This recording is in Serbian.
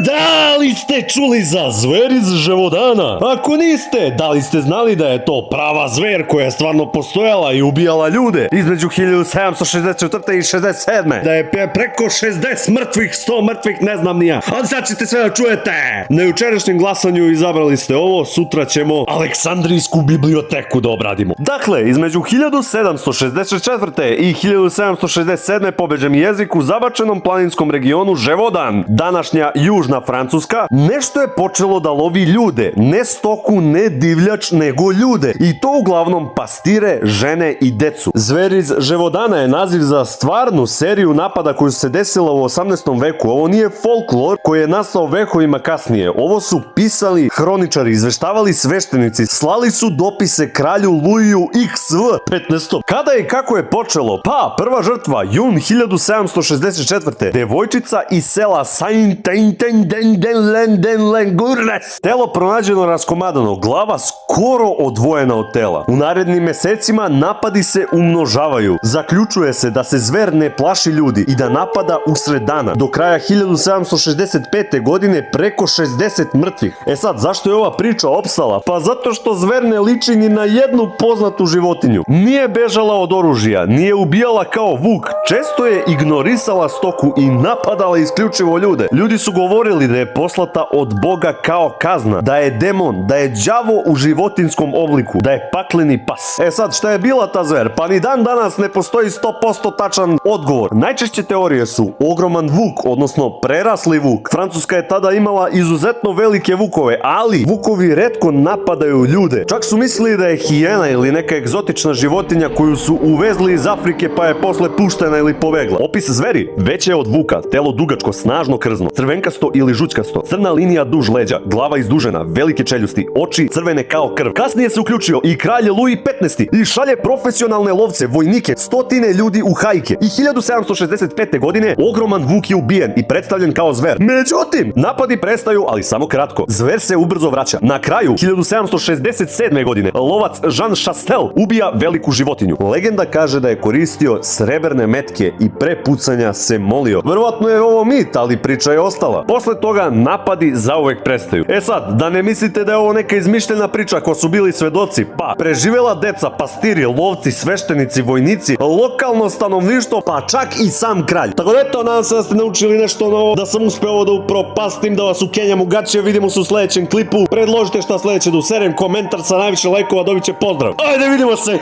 Da li ste čuli za zver iz Ževodana? Ako niste, da li ste znali da je to prava zver koja je stvarno postojala i ubijala ljude između 1764. i 67. Da je preko 60 mrtvih, 100 mrtvih, ne znam ni ja. Ali sad ćete sve da čujete. Na jučerašnjem glasanju izabrali ste ovo, sutra ćemo Aleksandrijsku biblioteku da obradimo. Dakle, između 1764. i 1767. po bežem jeziku zabačenom planinskom regionu Ževodan, današnja Južna Francuska, nešto je počelo da lovi ljude. Ne stoku, ne divljač, nego ljude. I to uglavnom pastire, žene i decu. Zver iz Ževodana je naziv za stvarnu seriju napada koju se desila u 18. veku. Ovo nije folklor koji je nastao vekovima kasnije. Ovo su pisali hroničari, izveštavali sveštenici, slali su dopise kralju Luiju XV 15. Kada i kako je počelo? Pa, prva žrtva, jun 1764. Devojčica iz sela Saint-Étienne-den-Lengurnes. Telo pronađeno raskomadano, glava skoro odvojena od tela. U narednim mesecima napadi se umnožavaju. Zaključuje se da se zver ne plaši ljudi i da napada usred dana. Do kraja 1765. godine preko 60 mrtvih. E sad, zašto je ova priča opstala? Pa zato što zver ne liči ni na jednu poznatu životinju. Nije bežala od oružja, nije ubijala kao vuk, često je ignorisala stoku i napadala isključivo ljude. Ljudi su govorili da je poslata od Boga kao kazna, da je demon, da je đavo u životinskom obliku, da je pakleni pas. E sad, šta je bila ta zver? Pa ni dan danas ne postoji 100% tačan odgovor. Najčešće teorije su ogroman vuk, odnosno prerasli vuk. Francuska je tada imala izuzetno velike vukove, ali vukovi retko napadaju ljude. Čak su mislili da je hijena ili neka egzotična životinja koju su uvezli iz Afrike pa je posle puštena ili povegla. Opis zveri veće je od vuka, telo dugačko, snažno krzno, crvenkasto ili žućkasto, crna linija duž leđa, glava izdužena, velike čeljusti, oči crvene kao krv. Kasnije se uključio i kralj Louis XV i šalje profesionalne lovce, vojnike, stotine ljudi u hajke. I 1765. godine ogroman vuk je ubijen i predstavljen kao zver. Međutim, napadi prestaju, ali samo kratko. Zver se ubrzo vraća. Na kraju 1767. godine lovac Jean Chastel ubija veliku životinju. Legenda kaže da je koristio srebrne metke i pre pucanja se molio. Verovatno je ovo mit, ali priča je ostala. Posle toga napadi zauvek prestaju. E sad, da ne mislite da je ovo neka izmišljena priča ko su bili svedoci, pa preživela deca, pastiri, lovci, sveštenici, vojnici, lokalno stanovništvo, pa čak i sam kralj. Tako da eto, nadam se da ste naučili nešto novo, da sam uspeo ovo da upropastim, da vas ukenjam u gaće. Vidimo se u sledećem klipu. Predložite šta sledeće da userem, komentar sa najviše lajkova dobit će pozdrav. Ajde, vidimo se!